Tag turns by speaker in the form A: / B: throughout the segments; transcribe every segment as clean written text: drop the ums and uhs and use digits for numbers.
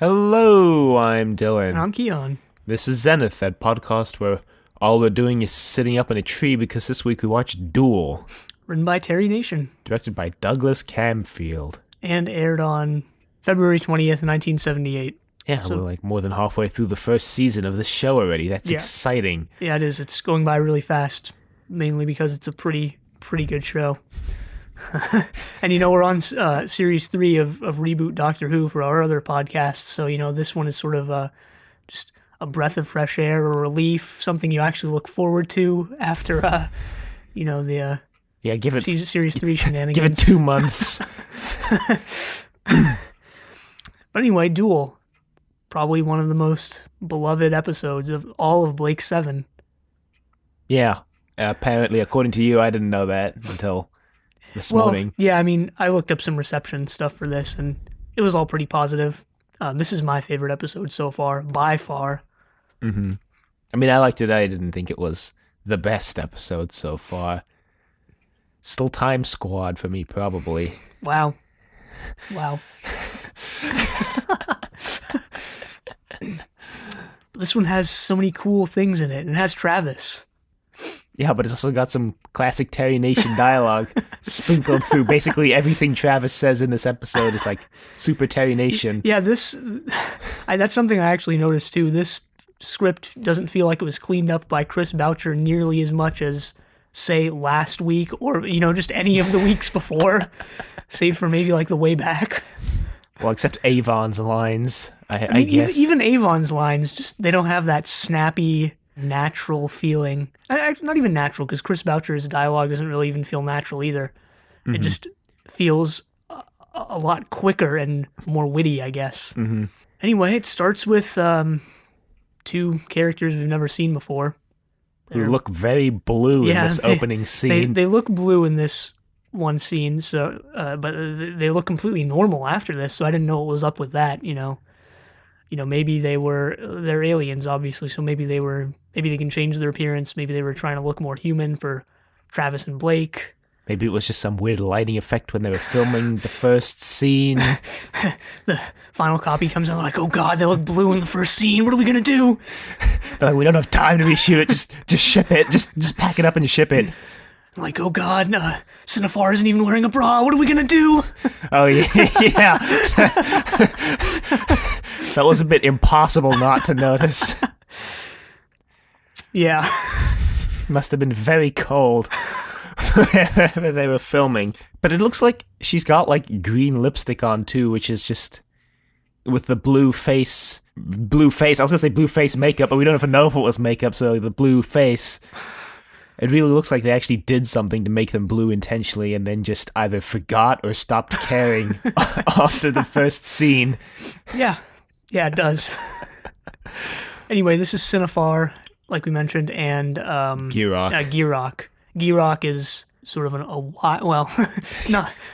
A: Hello, I'm
B: And
A: Dylan.
B: I'm Keon.
A: This is Zenith, that podcast where all we're doing is sitting up in a tree because this week we watched Duel,
B: Written by Terry Nation
A: directed by Douglas Camfield.
B: and aired on February 20th, 1978.
A: Yeah,
B: So,
A: we're like more than halfway through the first season of the show already. That's
B: Yeah.
A: exciting.
B: yeah, it is. It's going by really fast, mainly because it's a pretty good show. And we're on series 3 of Reboot Doctor Who for our other podcast. So, this one is sort of just a breath of fresh air, a relief, something you actually look forward to after, the
A: Yeah, give it
B: series 3 shenanigans.
A: give it 2 months.
B: But anyway, Duel. Probably one of the most beloved episodes of all of Blake's 7.
A: Yeah, apparently, according to you, I didn't know that until this morning.
B: Yeah, I mean, I looked up some reception stuff for this, and it was all pretty positive. This is my favorite episode so far, by far.
A: I mean, I liked it. I didn't think it was the best episode so far. Still Time Squad for me, probably.
B: Wow. This one has so many cool things in it. It has Travis.
A: Yeah, but it's also got some classic Terry Nation dialogue sprinkled through. Basically, everything Travis says in this episode is like super Terry Nation.
B: Yeah, that's something I actually noticed too. This script doesn't feel like it was cleaned up by Chris Boucher nearly as much as, say, last week or, just any of the weeks before, save for maybe like the way back.
A: Well, except Avon's lines, I
B: mean,
A: guess.
B: Even Avon's lines, they don't have that snappy, natural feeling. Not even natural, because Chris Boucher's dialogue doesn't really even feel natural either. It just feels a lot quicker and more witty, I guess. Anyway, it starts with two characters we've never seen before.
A: Who look very blue in this opening scene.
B: They look blue in this one scene, so but they look completely normal after this, so I didn't know what was up with that. Maybe they're aliens, obviously, so maybe they can change their appearance. Maybe they were trying to look more human for Travis and Blake.
A: Maybe it was just some weird lighting effect when they were filming the first scene.
B: The final copy comes out like, oh god, they look blue in the first scene. What are we gonna do?
A: They're like, we don't have time to reshoot it. Just ship it. Just pack it up and ship it.
B: Like, oh god, Cinefar isn't even wearing a bra. What are we gonna do?
A: Oh yeah. That was a bit impossible not to notice.
B: Yeah.
A: Must have been very cold wherever they were filming. But it looks like she's got like green lipstick on too, which is just with the blue face. I was gonna say blue face makeup, but we don't even know if it was makeup, so the blue face. It really looks like they actually did something to make them blue intentionally and then just either forgot or stopped caring after the first scene.
B: Yeah, it does. Anyway, this is Cinefar, like we mentioned, and
A: Girok.
B: Girok. Girok is sort of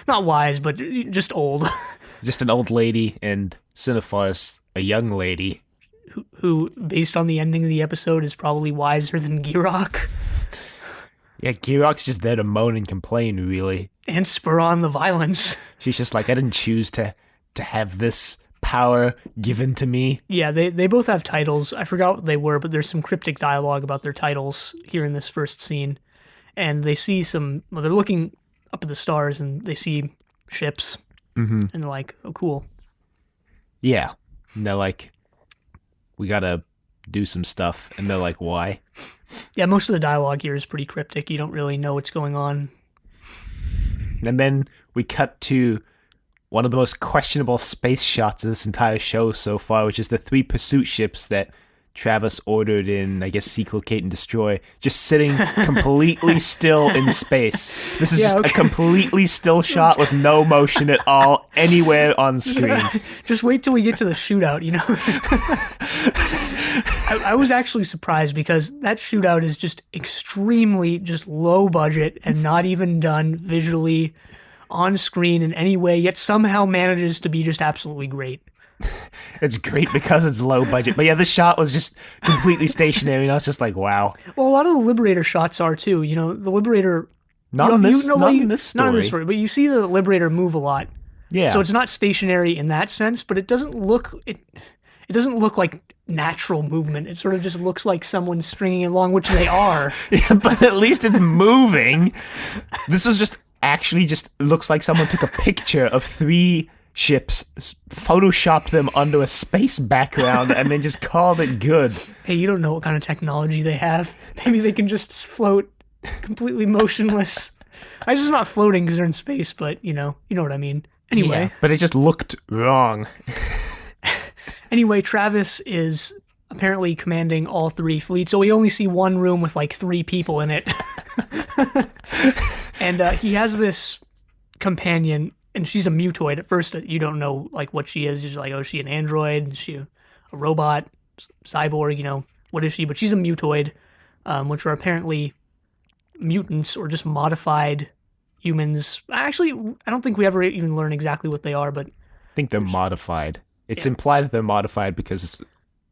B: not wise, but just old.
A: Just an old lady, and Cinefar's a young lady.
B: Who, based on the ending of the episode, is probably wiser than Girok.
A: Yeah, Girok's just there to moan and complain, really.
B: And spur on the violence.
A: She's just like, I didn't choose to have this power given to me.
B: Yeah, they both have titles. I forgot what they were, but there's some cryptic dialogue about their titles here in this first scene. And they see they're looking up at the stars and they see ships. And they're like, oh, cool.
A: Yeah. And they're like, we gotta do some stuff. And they're like, why?
B: Yeah, most of the dialogue here is pretty cryptic. You don't really know what's going on.
A: And then we cut to one of the most questionable space shots of this entire show so far, which is the 3 pursuit ships that Travis ordered in, I guess, Seek, Locate, and Destroy, just sitting completely still in space. This is a completely still shot with no motion at all anywhere on screen.
B: Just wait till we get to the shootout, I was actually surprised because that shootout is just extremely just low budget and not even done visually on screen in any way, yet somehow manages to be just absolutely great.
A: It's great because it's low budget. But yeah, this shot was just completely stationary, and I was just like, wow.
B: Well, a lot of the Liberator shots are too. The Liberator...
A: Not in this story.
B: Not in this story, but you see the Liberator move a lot.
A: Yeah.
B: So it's not stationary in that sense, but it doesn't look like natural movement. It sort of just looks like someone's stringing along, which they are.
A: Yeah, but at least it's moving. This was just looks like someone took a picture of 3 ships, photoshopped them onto a space background, and then just called it good.
B: Hey, you don't know what kind of technology they have. Maybe they can just float completely motionless. I guess it's not floating because they're in space, but you know what I mean. Anyway.
A: Yeah, but it just looked wrong.
B: Anyway, Travis is apparently commanding all 3 fleets, so we only see one room with like 3 people in it. And he has this companion, and she's a mutoid. At first, you don't know like what she is. You're just like, oh, is she an android? Is she a robot? Cyborg? What is she? But she's a mutoid, which are apparently mutants or just modified humans. Actually, I don't think we ever even learn exactly what they are, but
A: I think they're modified. It's implied that they're modified because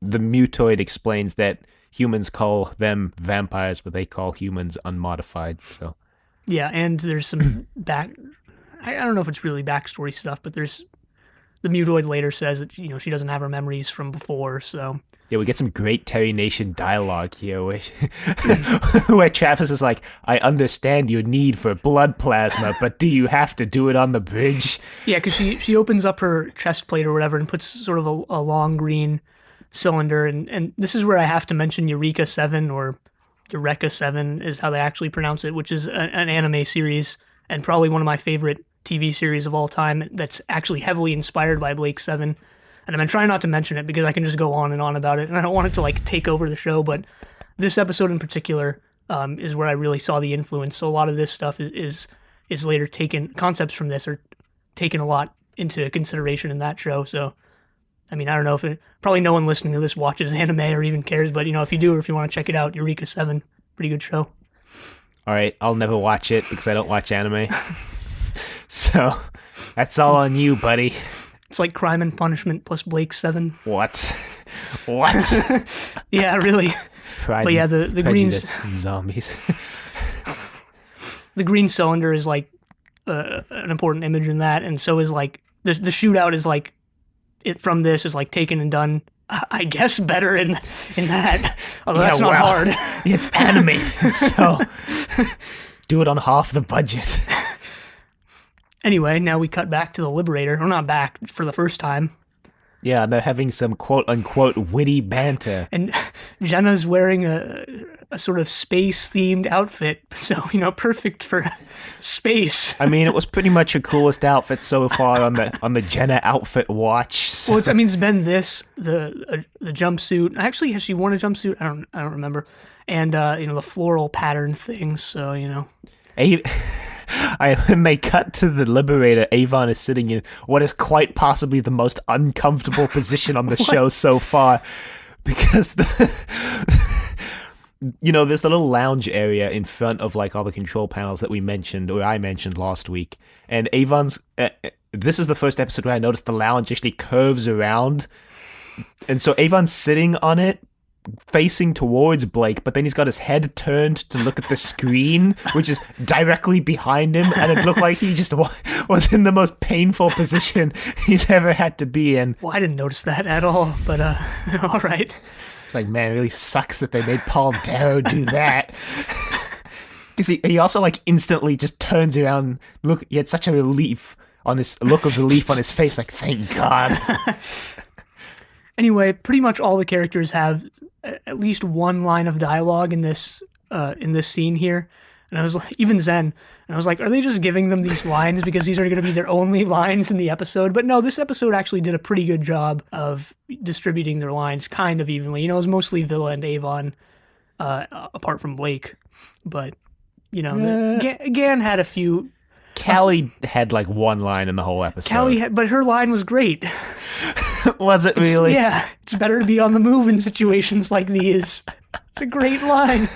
A: the mutoid explains that humans call them vampires, but they call humans unmodified. So
B: yeah, and there's some I don't know if it's really backstory stuff, but the mutoid later says that she doesn't have her memories from before. So
A: yeah, we get some great Terry Nation dialogue here, where Travis is like, "I understand your need for blood plasma, but do you have to do it on the bridge?"
B: Yeah, because she opens up her chest plate or whatever and puts sort of a long green cylinder, and this is where I have to mention Eureka 7 or Eureka 7 is how they actually pronounce it, which is an anime series and probably one of my favorite TV series of all time that's actually heavily inspired by Blake 7. And I've been trying not to mention it because I can just go on and on about it, and I don't want it to like take over the show, but this episode in particular is where I really saw the influence. So a lot of this stuff is later concepts from this are taken a lot into consideration in that show. So I mean, I don't know if probably no one listening to this watches anime or even cares, but if you do or if you want to check it out, Eureka 7, pretty good show.
A: All right, I'll never watch it because I don't watch anime. So that's all on you, buddy.
B: It's like Crime and Punishment plus Blake 7.
A: What?
B: Yeah, really. But yeah, the green
A: zombies.
B: The green cylinder is like an important image in that, and so is like the shootout is like it from this is like taken and done. I guess better in that. Although that's not hard.
A: It's animated, so do it on half the budget.
B: Anyway, now we cut back to the Liberator. Or not back for the first time.
A: Yeah, they're having some quote-unquote witty banter.
B: And Jenna's wearing a sort of space-themed outfit, so, perfect for space.
A: I mean, it was pretty much her coolest outfit so far on the Jenna outfit watch. So.
B: Well, it's been this, the jumpsuit. Actually, has she worn a jumpsuit? I don't remember. And, the floral pattern things, so,
A: When they cut to the Liberator, Avon is sitting in what is quite possibly the most uncomfortable position on the show so far, because there's the little lounge area in front of like all the control panels that we mentioned, or I mentioned last week, and Avon's. This is the first episode where I noticed the lounge actually curves around, and so Avon's sitting on it, facing towards Blake, but then he's got his head turned to look at the screen, which is directly behind him, and it looked like he just was in the most painful position he's ever had to be in.
B: Well, I didn't notice that at all, but all right.
A: It's like, man, it really sucks that they made Paul Darrow do that. Because he also like instantly just turns around. Look, he had such a look of relief on his face, like, thank God.
B: Anyway, pretty much all the characters have at least one line of dialogue in this scene here, and I was like, even Zen, and I was like, are they just giving them these lines because these are going to be their only lines in the episode? But no, this episode actually did a pretty good job of distributing their lines kind of evenly. It was mostly Villa and Avon, apart from Blake, but Gan had a few.
A: Callie had like one line in the whole episode.
B: But her line was great.
A: Was it really?
B: Yeah, it's better to be on the move in situations like these. It's a great line.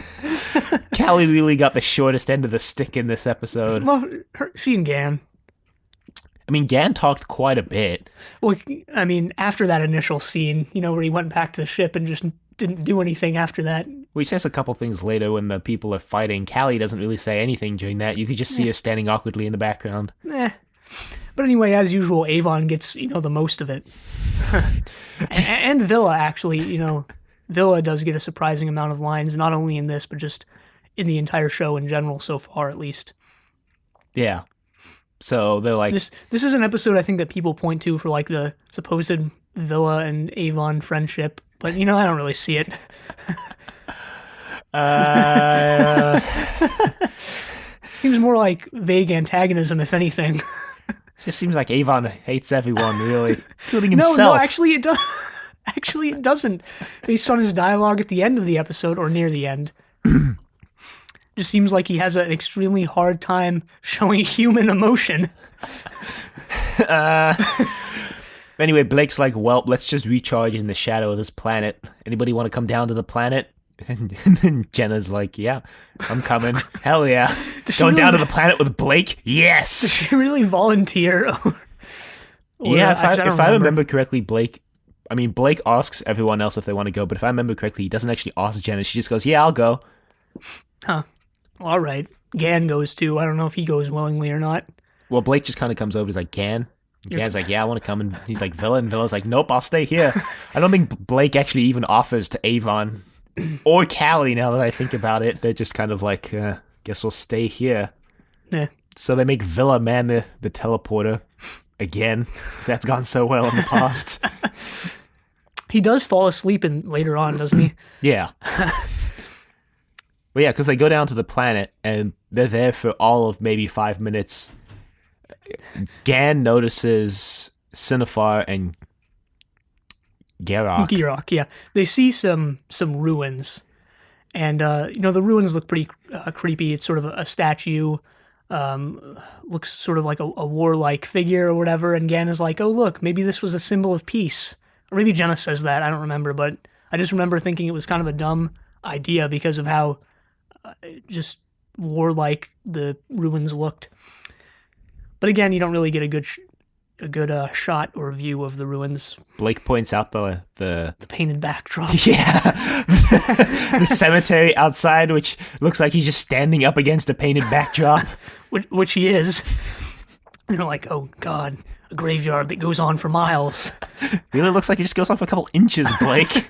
A: Callie really got the shortest end of the stick in this episode.
B: Well, she and Gan.
A: I mean, Gan talked quite a bit.
B: Well, I mean, after that initial scene, where he went back to the ship and just didn't do anything after that.
A: Well, he says a couple things later when the people are fighting. Callie doesn't really say anything during that. You could just see her standing awkwardly in the background.
B: But anyway, as usual, Avon gets, the most of it. and Villa, actually, Villa does get a surprising amount of lines, not only in this, but just in the entire show in general so far, at least.
A: Yeah. So they're like...
B: This is an episode I think that people point to for like the supposed Villa and Avon friendship, but I don't really see it. Seems more like vague antagonism, if anything.
A: Just seems like Avon hates everyone, really, including himself.
B: No, actually it does. Actually, it doesn't. Based on his dialogue at the end of the episode, or near the end, just seems like he has an extremely hard time showing human emotion.
A: Anyway, Blake's like, well, let's just recharge in the shadow of this planet. Anybody want to come down to the planet? And then Jenna's like, yeah, I'm coming. Hell yeah. Going down to the planet with Blake? Yes.
B: Does she really volunteer?
A: Yeah, if I remember correctly, Blake asks everyone else if they want to go, but if I remember correctly, he doesn't actually ask Jenna. She just goes, yeah, I'll go.
B: Huh. All right. Gan goes too. I don't know if he goes willingly or not.
A: Well, Blake just kind of comes over. He's like, Gan? Gan's like, yeah, I want to come. And he's like, Villa? And Villa's like, nope, I'll stay here. I don't think Blake actually even offers to Avon or Callie, now that I think about it. They're just kind of like, guess we'll stay here.
B: Yeah.
A: So they make Villa man the teleporter again, because that's gone so well in the past.
B: He does fall asleep later on, doesn't he?
A: Yeah. Well, yeah, because they go down to the planet, and they're there for all of maybe 5 minutes. Gan notices Cinefar and
B: Gerok, yeah. They see some ruins. And, the ruins look pretty creepy. It's sort of a statue. Looks sort of like a warlike figure or whatever. And Gan is like, oh, look, maybe this was a symbol of peace. Or maybe Jenna says that. I don't remember. But I just remember thinking it was kind of a dumb idea because of how just warlike the ruins looked. But again, you don't really get a good shot or view of the ruins.
A: Blake points out the
B: painted backdrop.
A: Yeah. The cemetery outside, which looks like he's just standing up against a painted backdrop.
B: Which he is. And you're like, oh, God, a graveyard that goes on for miles.
A: Really looks like it just goes on for a couple inches, Blake.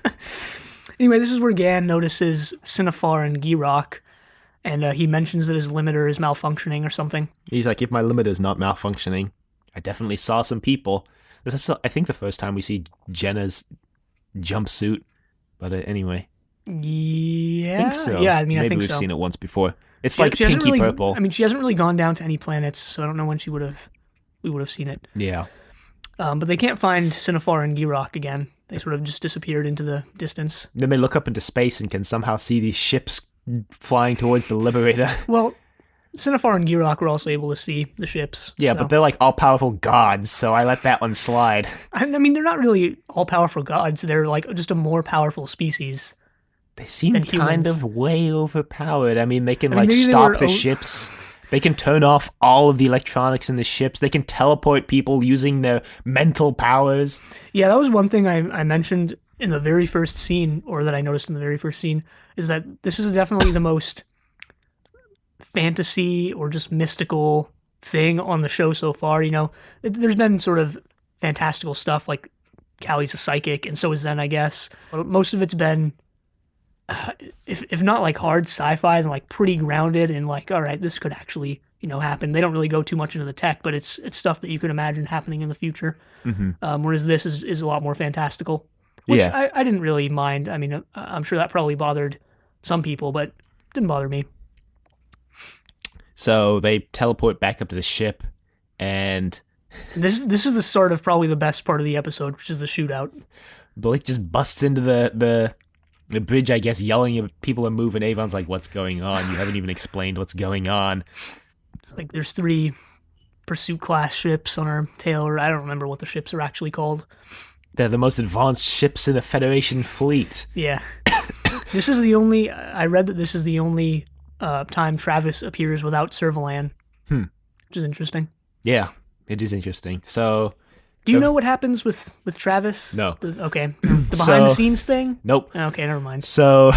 B: Anyway, this is where Gan notices Cinefar and Gerok. And he mentions that his limiter is malfunctioning or something. He's
A: like, if my limiter's not malfunctioning, I definitely saw some people. This is, I think, the first time we see Jenna's jumpsuit. But anyway.
B: Yeah.
A: I think so.
B: Yeah, I think so.
A: Maybe we've seen it once before. It's like pinky purple.
B: She hasn't really gone down to any planets, so I don't know when we would have seen it.
A: Yeah.
B: But they can't find Cinefar and Gerok again. They sort of just disappeared into the distance.
A: Then they look up into space and can somehow see these ships flying towards the Liberator.
B: Well, Cinefar and Gerok were also able to see the ships.
A: Yeah, but they're like all-powerful gods, so I let that one slide.
B: I mean, they're not really all-powerful gods. They're like just a more powerful species.
A: They seem kind of way overpowered. I mean, they can stop the ships. They can turn off all of the electronics in the ships. They can teleport people using their mental powers.
B: Yeah, that was one thing I mentioned in the very first scene, or that I noticed in the very first scene, is that this is definitely the most fantasy or just mystical thing on the show so far. There's been sort of fantastical stuff, like Callie's a psychic, and so is Zen, I guess. But most of it's been, if not like hard sci-fi, then like pretty grounded and like, all right, this could actually, happen. They don't really go too much into the tech, but it's stuff that you could imagine happening in the future. Mm-hmm. Whereas this is a lot more fantastical. Which I didn't really mind. I mean, I'm sure that probably bothered some people, but didn't bother me.
A: So they teleport back up to the ship, and
B: this is the start of probably the best part of the episode, which is the shootout.
A: Blake just busts into the bridge, I guess, yelling at people are moving. Avon's like, what's going on? You haven't even explained what's going on.
B: It's like there's 3 pursuit class ships on our tail, or I don't remember what the ships are actually called.
A: They're the most advanced ships in the Federation fleet.
B: Yeah. I read that this is the only time Travis appears without Servalan. Which is interesting.
A: Yeah, it is interesting. So,
B: do you know what happens with Travis?
A: No.
B: The behind the scenes thing?
A: Nope.
B: Okay, never mind.
A: So,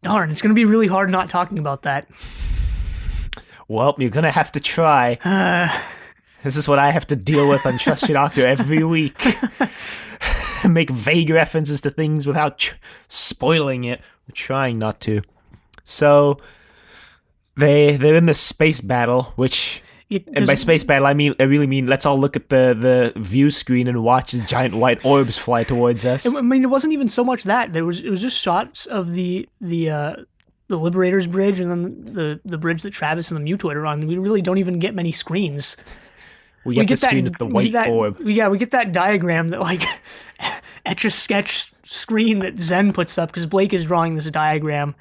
B: darn, it's going to be really hard not talking about that.
A: Well, you're going to have to try. This is what I have to deal with on Trust Your Doctor every week. Make vague references to things without spoiling it. We're trying not to. So they're in this space battle, which, and by space battle I really mean let's all look at the view screen and watch as giant white orbs fly towards us.
B: I mean, it wasn't even so much that it was just shots of the Liberator's bridge and then the bridge that Travis and the Mutoid are on. We really don't even get many screens.
A: We get the screen with the white orb.
B: We get that diagram, that like etch-a-sketch screen that Zen puts up, because Blake is drawing this diagram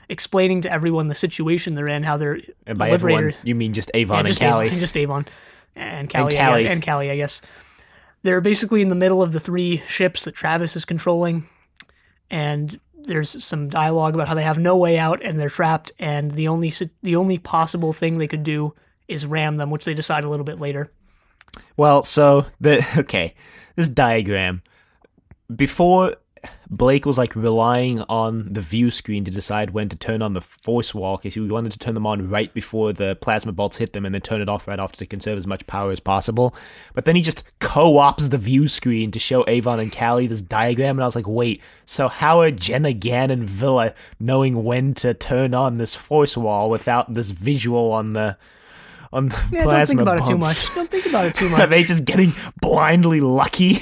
B: explaining to everyone the situation they're in, how they're
A: and by everyone, you mean just Avon and Callie.
B: Just Avon and Callie. And Callie, I guess. They're basically in the middle of the 3 ships that Travis is controlling, and there's some dialogue about how they have no way out and they're trapped, and the only possible thing they could do is ram them, which they decide a little bit later.
A: Well, so this diagram, before Blake was like relying on the view screen to decide when to turn on the force wall, because he wanted to turn them on right before the plasma bolts hit them and then turn it off right after to conserve as much power as possible. But then he just co-ops the view screen to show Avon and Callie this diagram, and I was like, wait, so how are Jenna, Gan, and Villa knowing when to turn on this force wall without this visual on the plasma
B: don't think about
A: bolts?
B: it too much. Don't think about it too much.
A: Are they just getting blindly lucky?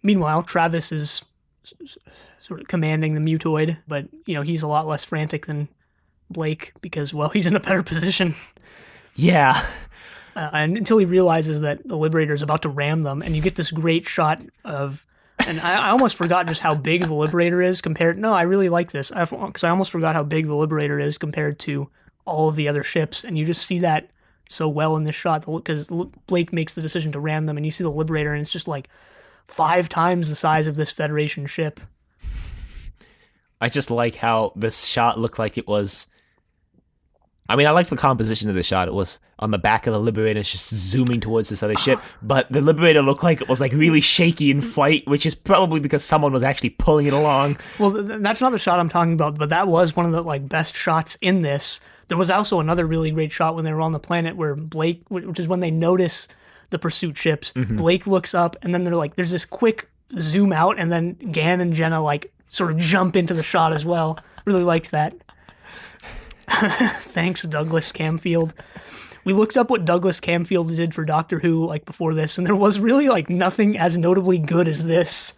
B: Meanwhile, Travis is sort of commanding the Mutoid, but, he's a lot less frantic than Blake because, well, he's in a better position.
A: Yeah.
B: And until he realizes that the Liberator is about to ram them, and you get this great shot of, and I almost forgot just how big the Liberator is compared, no, I really like this, because I almost forgot how big the Liberator is compared to all of the other ships, and you just see that so well in this shot, because Blake makes the decision to ram them, and you see the Liberator, and it's just like 5 times the size of this Federation ship.
A: I just like how this shot looked like it was... I mean, I liked the composition of the shot. It was on the back of the Liberator, just zooming towards this other ship, but the Liberator looked like it was like really shaky in flight, which is probably because someone was actually pulling it along.
B: Well, that's not the shot I'm talking about, but that was one of the best shots in this. There was also another really great shot when they were on the planet where Blake, which is when they notice the pursuit ships, Blake looks up, and then there's this quick zoom out, and then Gan and Jenna sort of jump into the shot as well. Really liked that. Thanks, Douglas Camfield. We looked up what Douglas Camfield did for Doctor Who before this, and there was really nothing as notably good as this.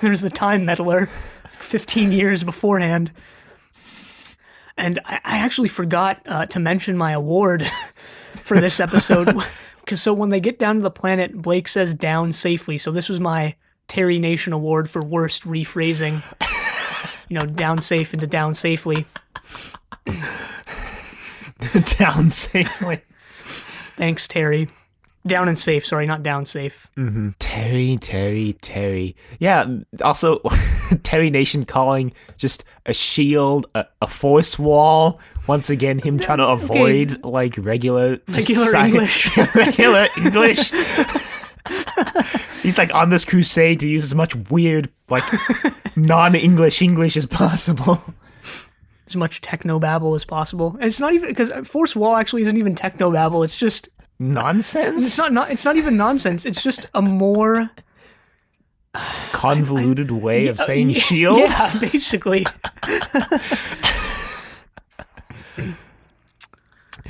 B: There's the Time Meddler, 15 years beforehand. And I actually forgot to mention my award for this episode. Because so when they get down to the planet, Blake says down safely. So this was my Terry Nation Award for worst rephrasing. Down safe into down safely.
A: Down safely.
B: Thanks, Terry. Down and safe, sorry, not down safe.
A: Mm-hmm. Terry. Yeah, also, Terry Nation calling just a shield a force wall. Once again, him trying to avoid, regular
B: English.
A: Regular English. He's, on this crusade to use as much weird, non-English English as possible.
B: As much technobabble as possible. And it's not even, because force wall actually isn't even technobabble, it's just...
A: nonsense?
B: It's not even nonsense. It's just a more
A: convoluted way of saying shield.
B: Yeah, basically.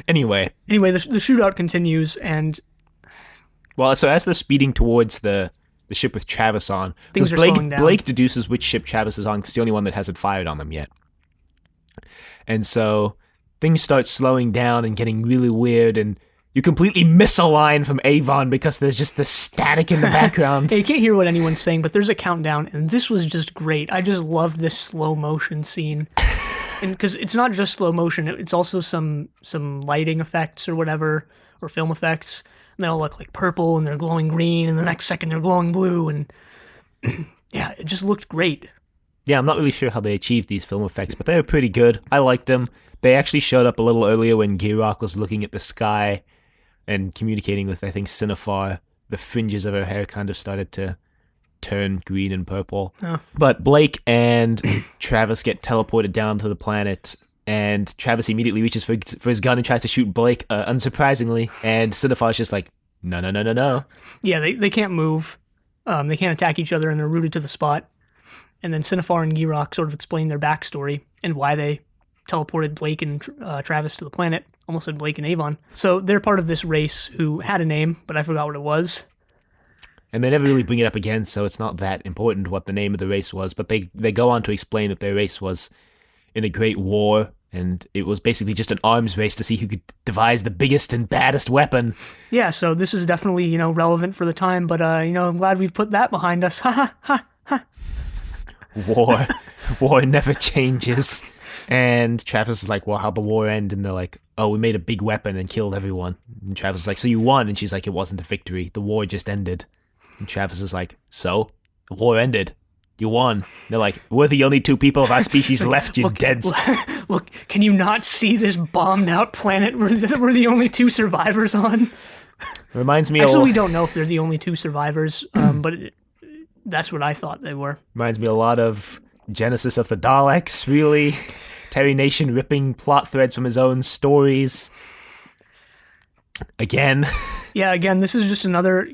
A: Anyway,
B: the shootout continues, and
A: well, so as they're speeding towards the ship with Travis on,
B: things are slowing down.
A: Blake deduces which ship Travis is on because it's the only one that hasn't fired on them yet, and so things start slowing down and getting really weird, and you completely miss a line from Avon because there's just this static in the background.
B: Yeah, you can't hear what anyone's saying, but there's a countdown, and this was just great. I just loved this slow motion scene. And because it's not just slow motion, it's also some lighting effects or whatever, or film effects. And they all look like purple, and they're glowing green, and the next second they're glowing blue, and yeah, it just looked great.
A: Yeah, I'm not really sure how they achieved these film effects, but they were pretty good. I liked them. They actually showed up a little earlier when Girok was looking at the sky and communicating with, I think, Cinefar. The fringes of her hair kind of started to turn green and purple.
B: Oh.
A: But Blake and Travis get teleported down to the planet, And Travis immediately reaches for his gun and tries to shoot Blake, unsurprisingly. And Cinephile's just like, no, no, no, no, no.
B: Yeah, they can't move. They can't attack each other, and they're rooted to the spot. And then Cinefar and Girock sort of explain their backstory and why they teleported Blake and Travis to the planet. Almost said Blake and Avon. So they're part of this race who had a name, but I forgot what it was.
A: And they never really bring it up again, so it's not that important what the name of the race was. But they go on to explain that their race was in a great war, and it was basically just an arms race to see who could devise the biggest and baddest weapon.
B: Yeah, so this is definitely, relevant for the time, but, I'm glad we've put that behind us. Ha ha ha ha.
A: War never changes. And Travis is like, well, how'd the war end? And they're like, oh, we made a big weapon and killed everyone. And Travis is like, so you won? And she's like, it wasn't a victory. The war just ended. And Travis is like, so? The war ended. You won. And they're like, we're the only two people of our species left, you dead.
B: Look, can you not see this bombed out planet we're the only two survivors on?
A: Reminds me
B: Actually, we don't know if they're the only two survivors, but that's what I thought they were.
A: Reminds me a lot of Genesis of the Daleks, really. Terry Nation ripping plot threads from his own stories. Again.
B: Yeah, again, this is just another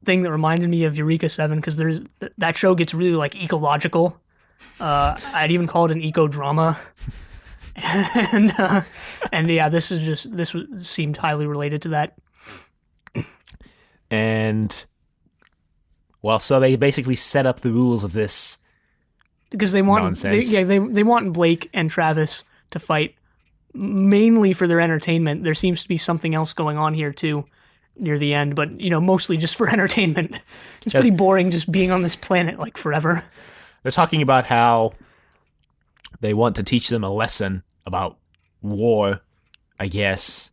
B: thing that reminded me of Eureka 7, because that show gets really, ecological. I'd even call it an eco-drama. and yeah, this seemed highly related to that.
A: And, well, so they basically set up the rules of this
B: because they want
A: nonsense.
B: They want Blake and Travis to fight mainly for their entertainment. There seems to be something else going on here too near the end, but mostly just for entertainment. It's pretty boring just being on this planet forever.
A: They're talking about how they want to teach them a lesson about war, I guess.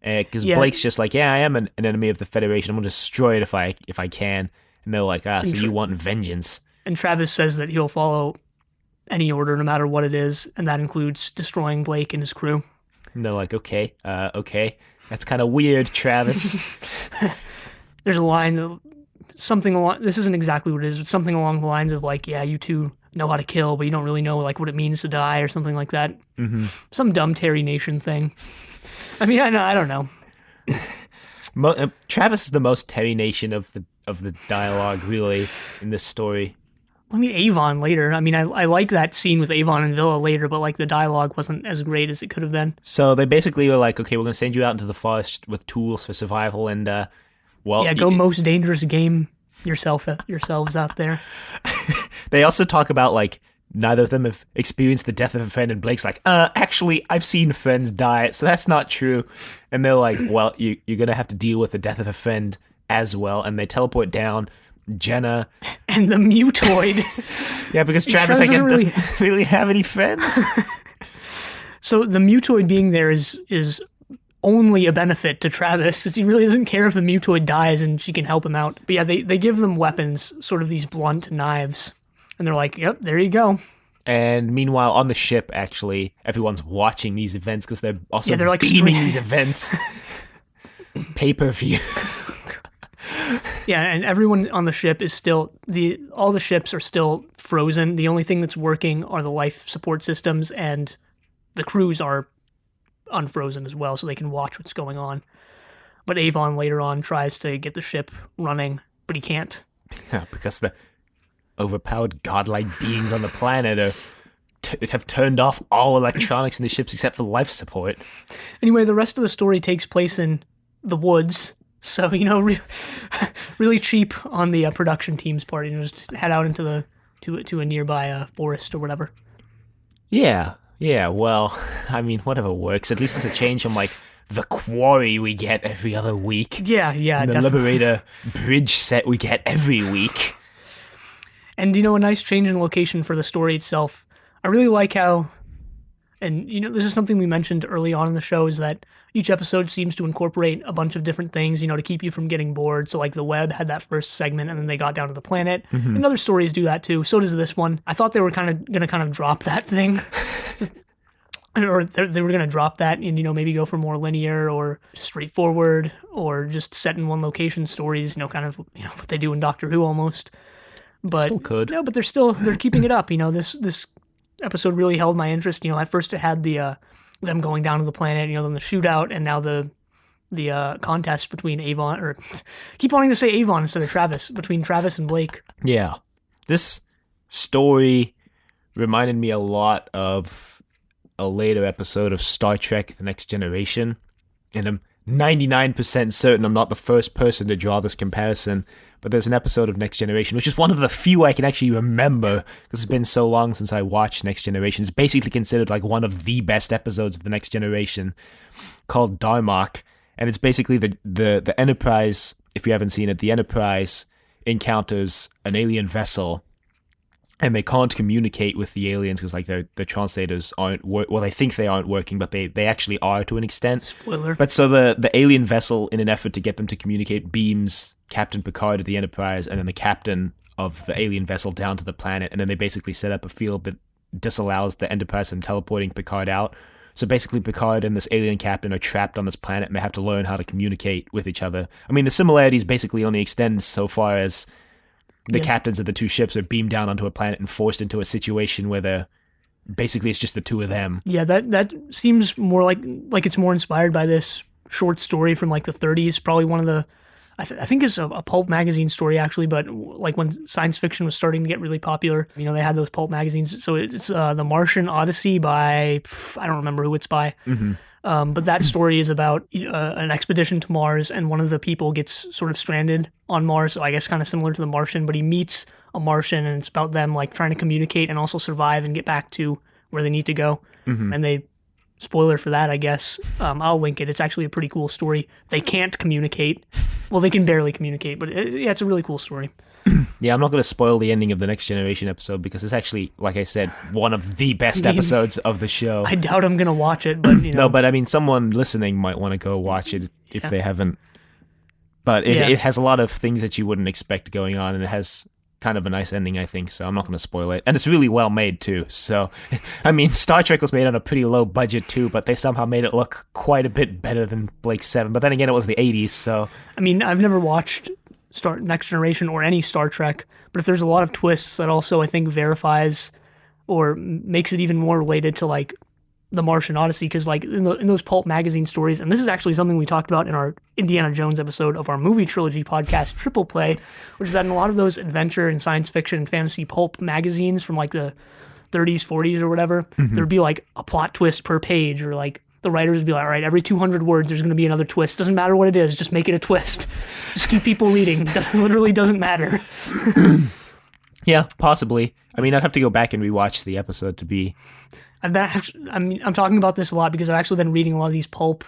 A: Because Blake's just like, yeah, I am an enemy of the Federation. I'm gonna destroy it if I can. And they're like, so you want vengeance.
B: And Travis says that he'll follow any order, no matter what it is, and that includes destroying Blake and his crew.
A: And they're like, okay. That's kind of weird, Travis.
B: There's a line, this isn't exactly what it is, but something along the lines of yeah, you two know how to kill, but you don't really know what it means to die, or something like that.
A: Mm-hmm.
B: Some dumb Terry Nation thing. I mean, I don't know.
A: Travis is the most Terry Nation of the dialogue, really, in this story.
B: I mean, Avon later. I mean, I like that scene with Avon and Villa later, but the dialogue wasn't as great as it could have been.
A: So they basically were like, okay, we're going to send you out into the forest with tools for survival, and
B: go most dangerous game yourselves out there.
A: They also talk about neither of them have experienced the death of a friend, and Blake's like, actually, I've seen friends die, so that's not true. And they're like, well, you're going to have to deal with the death of a friend as well. And they teleport down Jenna.
B: And the mutoid.
A: Yeah, because Travis, I guess, doesn't really have any friends.
B: So the mutoid being there is only a benefit to Travis, because he really doesn't care if the mutoid dies and she can help him out. But yeah, they give them weapons, sort of these blunt knives. And they're like, yep, there you go.
A: And meanwhile, on the ship, actually, everyone's watching these events because they're also
B: they're
A: beaming these events. Pay-per-view.
B: Yeah, and everyone on the ship is still... all the ships are still frozen. The only thing that's working are the life support systems, and the crews are unfrozen as well, so they can watch what's going on. But Avon later on tries to get the ship running, but he can't.
A: Yeah, because the overpowered godlike beings on the planet have turned off all electronics in the ships except for life support. Anyway,
B: the rest of the story takes place in the woods, so really cheap on the production team's part. Just head out into to a nearby forest or whatever.
A: Yeah. Well, I mean, whatever works. At least it's a change from the quarry we get every other week.
B: Yeah,
A: and the
B: definitely.
A: Liberator bridge set we get every week.
B: And, a nice change in location for the story itself. I really like how, and, this is something we mentioned early on in the show, is that each episode seems to incorporate a bunch of different things, to keep you from getting bored. So, The Web had that first segment, and then they got down to the planet. Mm-hmm. And other stories do that, too. So does this one. I thought they were going to drop that thing. Or they were going to drop that and, maybe go for more linear or straightforward or just set in one location stories, what they do in Doctor Who almost. But
A: still could.
B: No, but they're keeping it up. This episode really held my interest. You know, at first it had the them going down to the planet, you know, then the shootout, and now the contest between Avon, or keep wanting to say Avon instead of Travis, between Travis and Blake.
A: Yeah. This story reminded me a lot of a later episode of Star Trek The Next Generation, and I'm 99% certain I'm not the first person to draw this comparison, but there's an episode of Next Generation, which is one of the few I can actually remember, because it's been so long since I watched Next Generation. It's basically considered like one of the best episodes of The Next Generation, called Darmok, and it's basically the Enterprise, if you haven't seen it, the Enterprise encounters an alien vessel, and they can't communicate with the aliens because like their translators aren't well, they think they aren't working, but they actually are to an extent.
B: Spoiler.
A: But so the alien vessel, in an effort to get them to communicate, beams Captain Picard of the Enterprise and then the captain of the alien vessel down to the planet, and then they basically set up a field that disallows the Enterprise from teleporting Picard out. So basically Picard and this alien captain are trapped on this planet and they have to learn how to communicate with each other. I mean, the similarities basically only extend so far as the captains of the two ships are beamed down onto a planet and forced into a situation where basically it's just the two of them.
B: Yeah, that seems more like it's more inspired by this short story from like the 30s, probably one of the, I think it's a pulp magazine story actually, but like when science fiction was starting to get really popular, you know, they had those pulp magazines. So it's The Martian Odyssey by, I don't remember who it's by.
A: Mm-hmm.
B: But that story is about an expedition to Mars, and one of the people gets sort of stranded on Mars, so I guess kind of similar to The Martian, but he meets a Martian, and it's about them like trying to communicate and also survive and get back to where they need to go. Mm-hmm. And they, spoiler for that, I guess, I'll link it. It's actually a pretty cool story. They can't communicate. Well, they can barely communicate, but it's a really cool story.
A: Yeah, I'm not going to spoil the ending of the Next Generation episode because it's actually, like I said, one of the best episodes of the show.
B: I doubt I'm going to watch it, but you know.
A: No, but I mean, someone listening might want to go watch it if they haven't. But it has a lot of things that you wouldn't expect going on, and it has kind of a nice ending, I think, so I'm not going to spoil it. And it's really well made, too. So, I mean, Star Trek was made on a pretty low budget, too, but they somehow made it look quite a bit better than Blake 7. But then again, it was the 80s, so...
B: I mean, I've never watched Next Generation or any Star Trek, but if there's a lot of twists that also, I think, verifies or makes it even more related to, like, The Martian Odyssey, because, like, in those pulp magazine stories, and this is actually something we talked about in our Indiana Jones episode of our movie trilogy podcast, Triple Play, which is that in a lot of those adventure and science fiction and fantasy pulp magazines from, like, the 30s, 40s, or whatever, there'd be, like, a plot twist per page, or, like, the writers would be like, all right, every 200 words, there's going to be another twist. Doesn't matter what it is, just make it a twist. Just keep people reading. It literally doesn't matter.
A: Yeah, possibly. I mean, I'd have to go back and rewatch the episode to be...
B: I'm talking about this a lot because I've actually been reading a lot of these pulp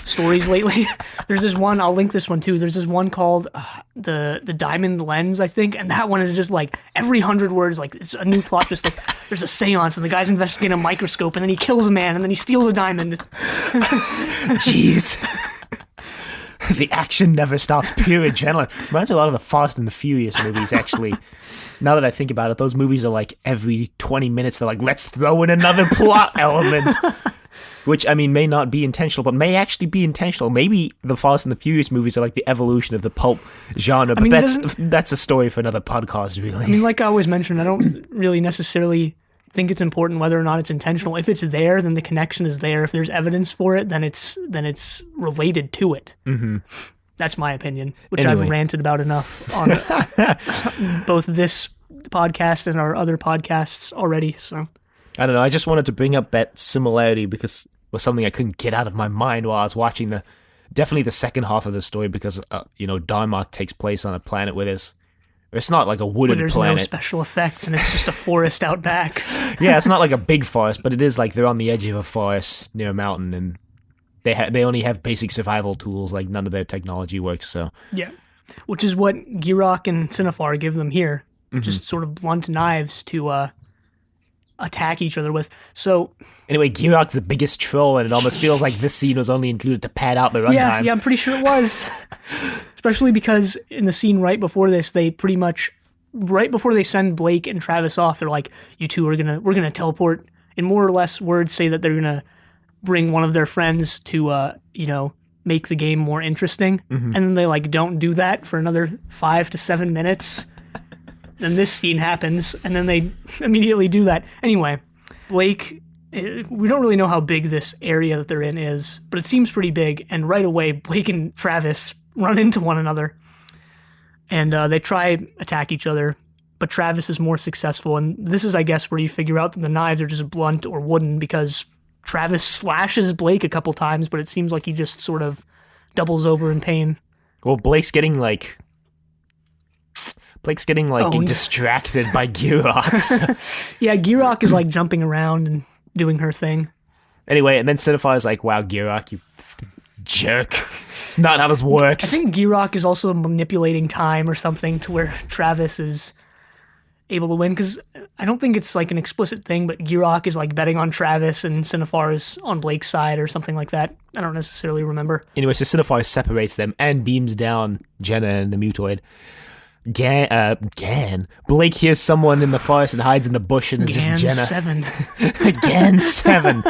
B: stories lately. There's this one, I'll link this one too. There's this one called the Diamond Lens, I think, and that one is just like every 100 words, like it's a new plot twist. Like there's a seance and the guy's investigating a microscope and then he kills a man and then he steals a diamond.
A: Jeez. The action never stops. Pure adrenaline. Reminds me a lot of the Fast and the Furious movies, actually. Now that I think about it, those movies are like every 20 minutes, they're like, let's throw in another plot element. Which, I mean, may not be intentional, but may actually be intentional. Maybe the Fast and the Furious movies are like the evolution of the pulp genre, but that's a story for another podcast, really.
B: I mean, like I always mentioned, I don't really necessarily think it's important whether or not it's intentional. If it's there, then the connection is there. If there's evidence for it, then it's related to it. Mm-hmm. That's my opinion, which anyway. I've ranted about enough on both this podcast and our other podcasts already. So
A: I don't know. I just wanted to bring up that similarity because it was something I couldn't get out of my mind while I was watching definitely the second half of the story because Darmok takes place on a planet where it's not like a wooded
B: there's
A: planet.
B: There's no special effects and it's just a forest out back.
A: Yeah, it's not like a big forest, but it is like they're on the edge of a forest near a mountain and they only have basic survival tools, like none of their technology works, so... Yeah,
B: which is what Girok and Cinefar give them here. Mm-hmm. Just sort of blunt knives to attack each other with, so...
A: Anyway, Girok's the biggest troll, and it almost feels like this scene was only included to pad out the runtime.
B: Yeah, I'm pretty sure it was. Especially because in the scene right before this, they pretty much... Right before they send Blake and Travis off, they're like, you two we're gonna teleport. In more or less words, say that they're gonna bring one of their friends to, make the game more interesting. Mm-hmm. And then they, don't do that for another 5 to 7 minutes. Then this scene happens, and then they immediately do that. Anyway, Blake, we don't really know how big this area that they're in is, but it seems pretty big. And right away, Blake and Travis run into one another, and they try attack each other, but Travis is more successful. And this is, I guess, where you figure out that the knives are just blunt or wooden, because Travis slashes Blake a couple times, but it seems like he just sort of doubles over in pain.
A: Well, Blake's getting distracted by Girox.
B: Yeah, Girox is like jumping around and doing her thing.
A: Anyway, and then Cinephile's like, wow, Girox, you jerk. It's not how this works.
B: I think Girox is also manipulating time or something to where Travis is able to win, because I don't think it's like an explicit thing, but Girox is like betting on Travis and Cinephar is on Blake's side or something like that. I don't necessarily remember.
A: Anyway, so Cinephar separates them and beams down Jenna and the mutoid. Blake hears someone in the forest and hides in the bush, and it's just Jenna.
B: 7.
A: Gan 7.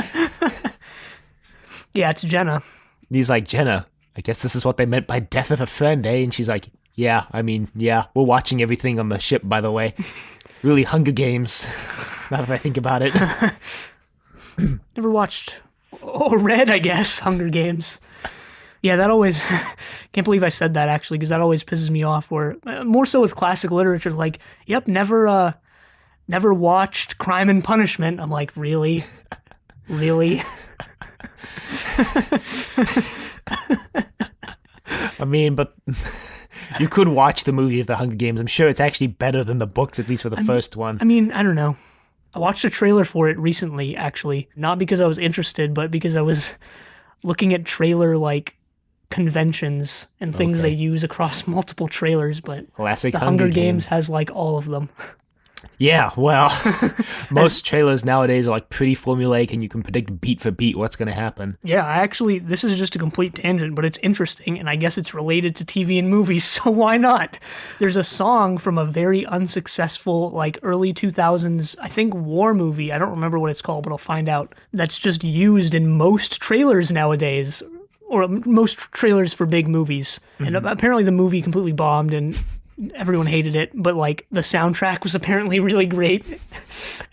B: Yeah, it's Jenna.
A: He's like, Jenna, I guess this is what they meant by death of a friend, eh? And she's like, yeah, we're watching everything on the ship, by the way. Really Hunger Games, now that I think about it.
B: Never watched or read, I guess, Hunger Games. Yeah, that always, can't believe I said that actually, because that always pisses me off. Or more so with classic literature, like, yep, never watched Crime and Punishment. I'm like, really? Really?
A: I mean, but you could watch the movie of the Hunger Games. I'm sure it's actually better than the books, at least for the first one.
B: I mean, I don't know. I watched a trailer for it recently, actually. Not because I was interested, but because I was looking at trailer, like, conventions and things they use across multiple trailers, but
A: classic
B: the Hunger Games has, like, all of them.
A: Yeah, well, most trailers nowadays are like pretty formulaic and you can predict beat for beat what's going to happen.
B: Yeah, this is just a complete tangent, but it's interesting, and I guess it's related to TV and movies, so why not? There's a song from a very unsuccessful, like, early 2000s, I think, war movie. I don't remember what it's called, but I'll find out. That's just used in most trailers nowadays, or most trailers for big movies. Mm-hmm. And apparently the movie completely bombed, and everyone hated it, but like the soundtrack was apparently really great,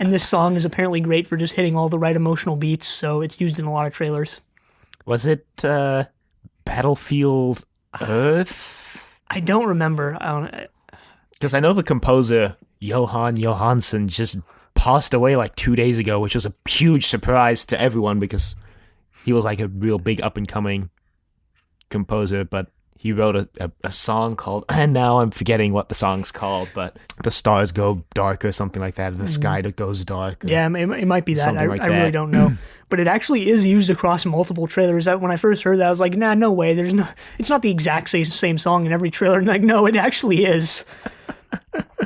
B: and this song is apparently great for just hitting all the right emotional beats, so it's used in a lot of trailers.
A: Was it Battlefield Earth?
B: I don't remember.
A: Because I know the composer Johan Johansson just passed away like 2 days ago, which was a huge surprise to everyone because he was like a real big up and coming composer, but he wrote a song called, and now I'm forgetting what the song's called, but The Stars Go Dark or something like that. The Sky Goes Dark.
B: Yeah, it might be that. I really don't know. But it actually is used across multiple trailers. When I first heard that, I was like, nah, no way. It's not the exact same song in every trailer. And like, no, it actually is.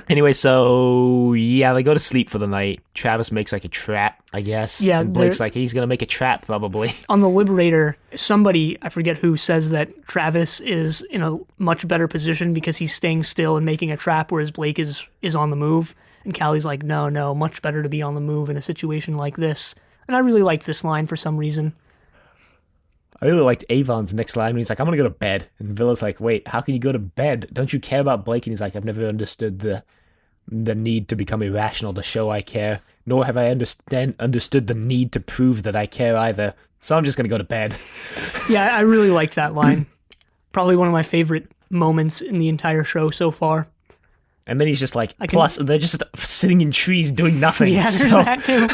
A: Anyway, so yeah, they go to sleep for the night. Travis makes like a trap, I guess.
B: Yeah,
A: and Blake's like, he's gonna make a trap probably.
B: On the Liberator, somebody, I forget who, says that Travis is in a much better position because he's staying still and making a trap, whereas Blake is on the move. And Callie's like, no, much better to be on the move in a situation like this. And I really liked this line for some reason.
A: I really liked Avon's next line when he's like, I'm gonna go to bed. And Villa's like, wait, how can you go to bed? Don't you care about Blake? And he's like, I've never understood the need to become irrational to show I care, nor have I understood the need to prove that I care either. So I'm just gonna go to bed.
B: Yeah, I really liked that line. Probably one of my favorite moments in the entire show so far.
A: And then he's just like, plus they're just sitting in trees doing nothing.
B: Yeah, there's that too.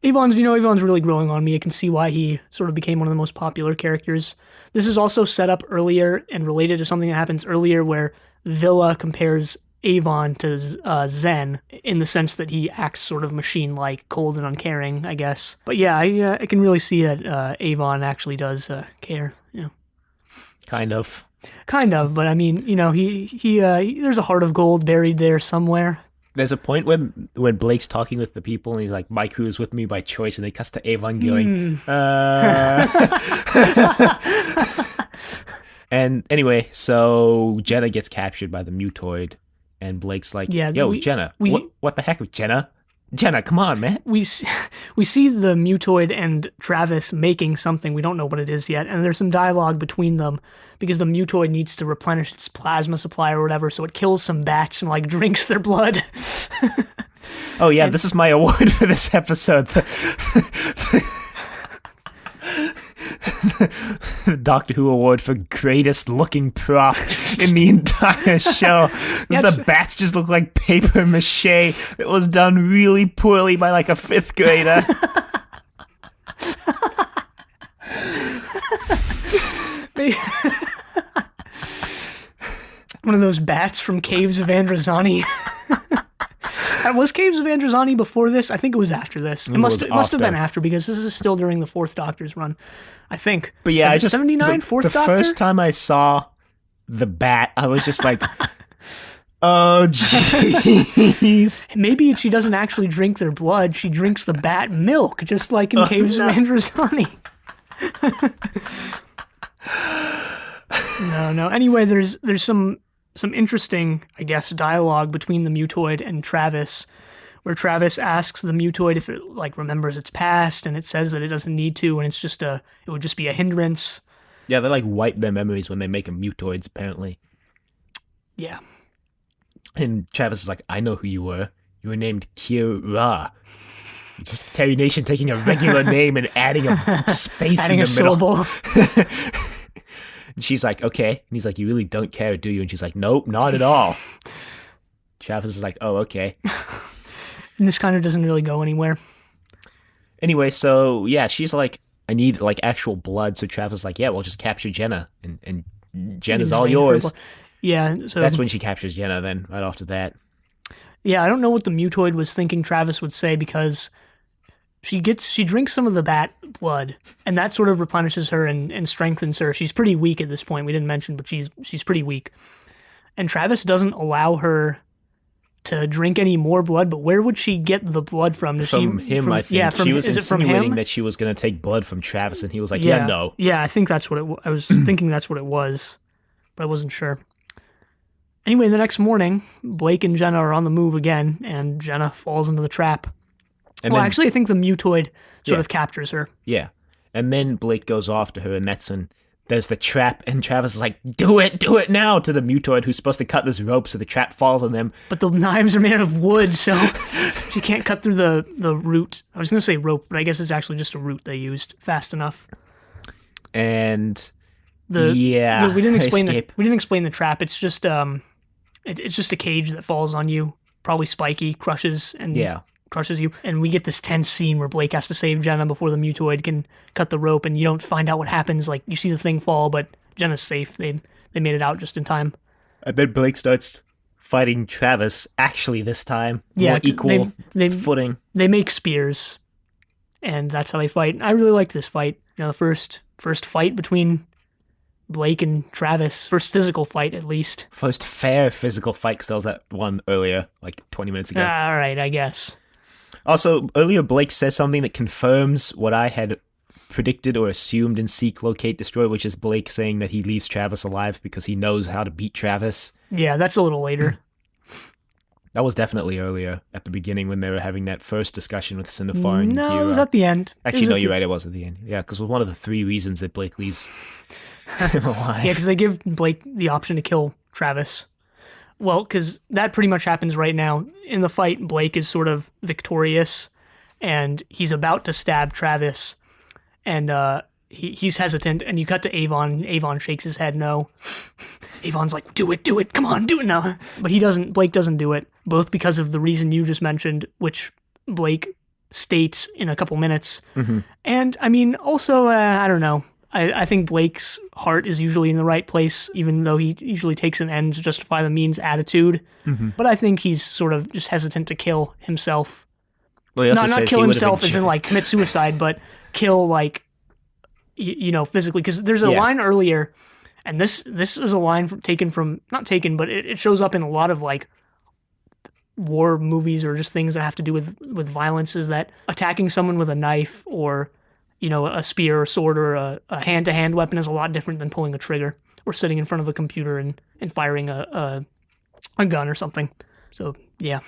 B: Avon's really growing on me. I can see why he sort of became one of the most popular characters. This is also set up earlier and related to something that happens earlier where Villa compares Avon to Zen in the sense that he acts sort of machine-like, cold and uncaring, I guess. But yeah, I can really see that Avon actually does care. Yeah.
A: Kind of,
B: but I mean, he there's a heart of gold buried there somewhere.
A: There's a point when Blake's talking with the people and he's like, my crew is with me by choice, and they cuts to Avon going, And anyway, so Jenna gets captured by the mutoid, and Blake's like, Jenna, what the heck with Jenna? Jenna, come on, man.
B: We see the mutoid and Travis making something. We don't know what it is yet. And there's some dialogue between them because the mutoid needs to replenish its plasma supply or whatever. So it kills some bats and like drinks their blood.
A: Oh yeah, this is my award for this episode. The Doctor Who award for greatest looking prop in the entire show. The bats just look like paper mache. It was done really poorly by like a 5th grader.
B: One of those bats from Caves of Androzani. Was Caves of Androzani before this? I think it was after this. It must have been after, because this is still during the 4th Doctor's run, I think.
A: But yeah, I just
B: 79 4th Doctor.
A: The first time I saw the bat, I was just like, oh jeez.
B: Maybe she doesn't actually drink their blood; she drinks the bat milk, just like in Caves of Androzani. No. Anyway, there's some interesting, I guess, dialogue between the mutoid and Travis, where Travis asks the mutoid if it like remembers its past, and it says that it doesn't need to, and it would just be a hindrance.
A: Yeah, they like wipe their memories when they make them mutoids, apparently.
B: Yeah.
A: And Travis is like, I know who you were. You were named Kira. Just Terry Nation taking a regular name and adding a space in the middle.
B: Syllable.
A: And she's like, okay. And he's like, you really don't care, do you? And she's like, nope, not at all. Travis is like, oh, okay.
B: And this kind of doesn't really go anywhere.
A: Anyway, so yeah, she's like, I need like actual blood. So Travis is like, yeah, well, just capture Jenna. And Jenna's all yours.
B: Yeah. So
A: that's when she captures Jenna then, right after that.
B: Yeah, I don't know what the mutoid was thinking Travis would say, because she drinks some of the bat blood, and that sort of replenishes her and strengthens her. She's pretty weak at this point. We didn't mention, but she's pretty weak. And Travis doesn't allow her to drink any more blood, but where would she get the blood from?
A: From him, I think.
B: Yeah,
A: she was insinuating
B: him?
A: that she was going to take blood from Travis, and he was like, yeah no.
B: Yeah, I think that's what I was thinking that's what it was, but I wasn't sure. Anyway, the next morning, Blake and Jenna are on the move again, and Jenna falls into the trap. Actually, I think the mutoid sort of captures her.
A: Yeah. And then Blake goes after her, and that's when there's the trap, and Travis is like, do it now, to the mutoid who's supposed to cut this rope so the trap falls on them.
B: But the knives are made out of wood, so she can't cut through the root. I was going to say rope, but I guess it's actually just a root they used fast enough.
A: And
B: we didn't explain the trap. It's just it's just a cage that falls on you, probably spiky, crushes you, and we get this tense scene where Blake has to save Jenna before the mutoid can cut the rope, and you don't find out what happens. Like, you see the thing fall, but Jenna's safe. They made it out just in time.
A: I bet Blake starts fighting Travis, actually, this time. More equal footing.
B: They make spears, and that's how they fight. I really liked this fight. The first fight between Blake and Travis. First physical fight, at least.
A: First fair physical fight, because there was that one earlier, like 20 minutes ago.
B: All right, I guess.
A: Also, earlier Blake says something that confirms what I had predicted or assumed in Seek, Locate, Destroy, which is Blake saying that he leaves Travis alive because he knows how to beat Travis.
B: Yeah, that's a little later.
A: That was definitely earlier, at the beginning, when they were having that first discussion with Cinefar and Kira.
B: No, it was at the end.
A: Actually, no, you're right, it was at the end. Yeah, because it was one of the 3 reasons that Blake leaves him alive.
B: Yeah, because they give Blake the option to kill Travis. Well, because that pretty much happens right now. In the fight, Blake is sort of victorious, and he's about to stab Travis, and he's hesitant, and you cut to Avon, and Avon shakes his head no. Avon's like, do it, come on, do it now. But Blake doesn't do it, both because of the reason you just mentioned, which Blake states in a couple minutes. Mm-hmm. And, I mean, also, I don't know. I think Blake's heart is usually in the right place, even though he usually takes an end to justify the means attitude. Mm-hmm. But I think he's sort of just hesitant to kill himself.
A: Well,
B: not kill himself as in, like, commit suicide, but kill, like, physically. Because there's a line earlier, and this is a line not taken, but it shows up in a lot of, like, war movies or just things that have to do with violence, is that attacking someone with a knife or a spear or sword or a hand-to-hand weapon is a lot different than pulling a trigger or sitting in front of a computer and firing a gun or something. So, yeah.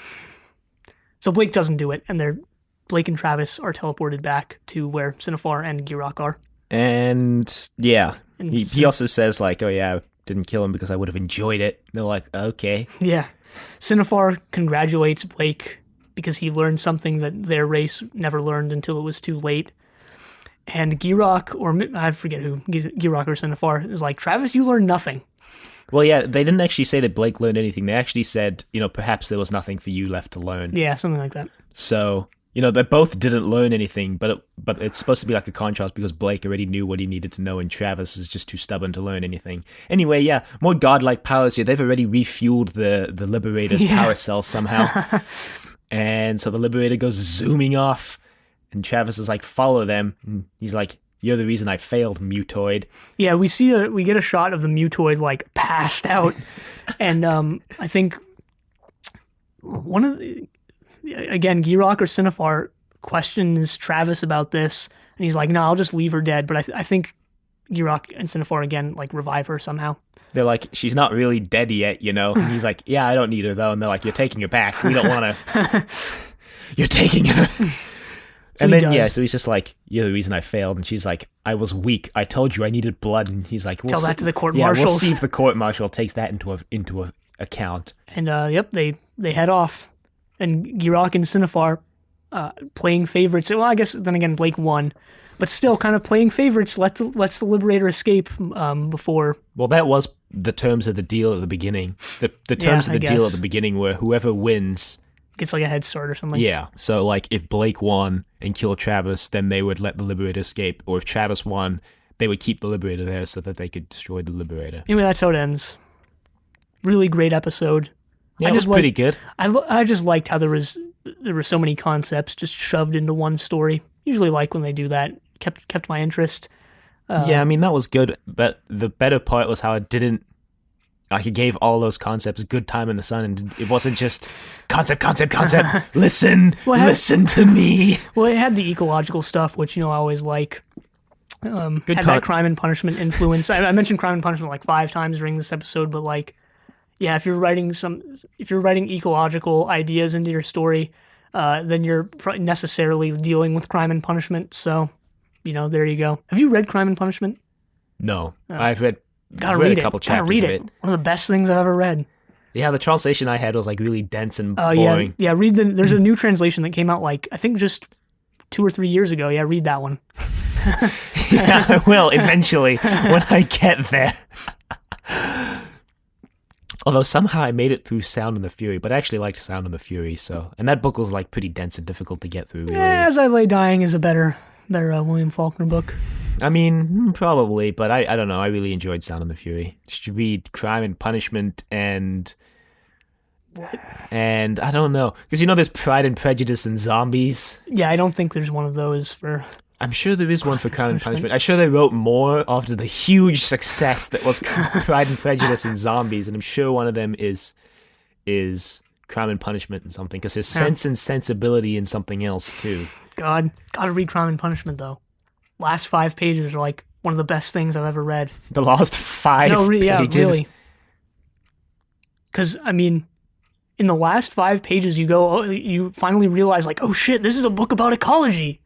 B: So Blake doesn't do it, and Blake and Travis are teleported back to where Cinefar and Girak are.
A: And, yeah. He also says, like, oh, yeah, I didn't kill him because I would have enjoyed it. And they're like, okay.
B: Yeah. Cinefar congratulates Blake because he learned something that their race never learned until it was too late. And Girok, or I forget who, Girok or Zenithar, is like, Travis, you learned nothing.
A: Well, yeah, they didn't actually say that Blake learned anything. They actually said, perhaps there was nothing for you left to learn.
B: Yeah, something like that.
A: So, they both didn't learn anything, but it's supposed to be like a contrast because Blake already knew what he needed to know and Travis is just too stubborn to learn anything. Anyway, yeah, more godlike powers here. They've already refueled the Liberator's power cell somehow. And so the Liberator goes zooming off and Travis is like, follow them. And he's like, you're the reason I failed, mutoid.
B: Yeah, we get a shot of the mutoid like passed out. And I think again, Girok or Zenithar questions Travis about this, and he's like, no, I'll just leave her dead. But I think Girok and Zenithar, again, like, revive her somehow.
A: They're like, she's not really dead yet, And he's like, yeah, I don't need her, though. And they're like, you're taking her back. We don't want to. You're taking her. So and then, so he's just like, you're the reason I failed. And she's like, I was weak. I told you I needed blood. And he's like,
B: tell that to the court-marshals.
A: We'll see if the court-martial takes that into a account.
B: And, they head off. And Girok and Zenithar playing favorites. Well, I guess then again Blake won, but still kind of playing favorites lets the Liberator escape before.
A: Well, that was the terms of the deal at the beginning. The terms of the deal at the beginning were whoever wins
B: gets like a head start or something.
A: Yeah. So like if Blake won and killed Travis, then they would let the Liberator escape, or if Travis won, they would keep the Liberator there so that they could destroy the Liberator.
B: Anyway, that's how it ends. Really great episode.
A: Yeah, it was pretty good.
B: I just liked how there were so many concepts just shoved into one story. Usually like when they do that. Kept my interest.
A: Yeah, I mean, that was good, but the better part was how it didn't, like, it gave all those concepts good time in the sun, and it wasn't just concept, listen to me.
B: Well, it had the ecological stuff, which, I always like.
A: Good
B: had that Crime and Punishment influence. I mentioned Crime and Punishment like 5 times during this episode, but like, yeah, if you're writing ecological ideas into your story, then you're necessarily dealing with Crime and Punishment. So, there you go. Have you read Crime and Punishment?
A: No, I've read
B: a
A: couple chapters of it.
B: One of the best things I've ever read.
A: Yeah, the translation I had was like really dense and boring.
B: Yeah. There's a new translation that came out like I think just 2 or 3 years ago. Yeah, read that one.
A: Yeah, I will eventually when I get there. Although somehow I made it through Sound and the Fury, but I actually liked Sound and the Fury, and that book was like pretty dense and difficult to get through. Really.
B: Yeah, As I Lay Dying is a better William Faulkner book.
A: I mean, probably, but I don't know. I really enjoyed Sound and the Fury. Should read Crime and Punishment and I don't know, because there's Pride and Prejudice and Zombies.
B: Yeah, I don't think there's one of those for.
A: I'm sure there is one for Crime and Punishment. I'm sure they wrote more after the huge success that was Pride and Prejudice and Zombies, and I'm sure one of them is Crime and Punishment and something, because there's Sense and Sensibility in something else too.
B: God, gotta read Crime and Punishment though. Last 5 pages are like one of the best things I've ever read.
A: The last 5 pages?
B: Yeah, really. Because, I mean, in the last 5 pages you finally realize like, oh shit, this is a book about ecology.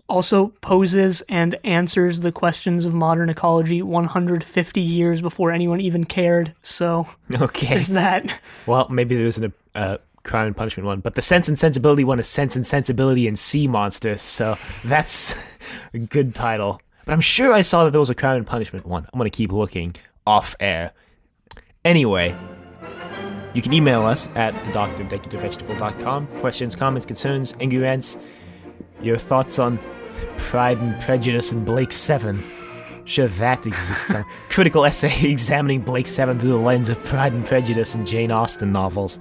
B: Also poses and answers the questions of modern ecology 150 years before anyone even cared. So there's that.
A: Well, maybe there isn't a Crime and Punishment one, but the Sense and Sensibility one is Sense and Sensibility and Sea Monsters, so that's a good title. But I'm sure I saw that there was a Crime and Punishment one. I'm going to keep looking off air. Anyway, you can email us at thedoctor@decorative.com. Questions, comments, concerns, angry rants, your thoughts on Pride and Prejudice and Blake 7. Sure, that exists. A critical essay examining Blake 7 through the lens of Pride and Prejudice and Jane Austen novels.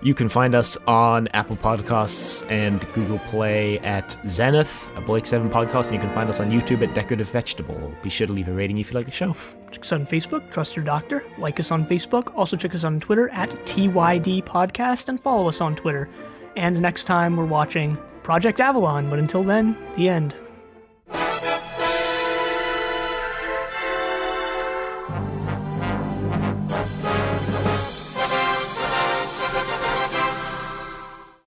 A: You can find us on Apple Podcasts and Google Play at Zenith, a Blake 7 podcast, and you can find us on YouTube at Decorative Vegetable. Be sure to leave a rating if you like the show.
B: Check us out on Facebook, Trust Your Doctor. Like us on Facebook. Also check us on Twitter at TYD Podcast, and follow us on Twitter. And next time we're watching Project Avalon, but until then, the end.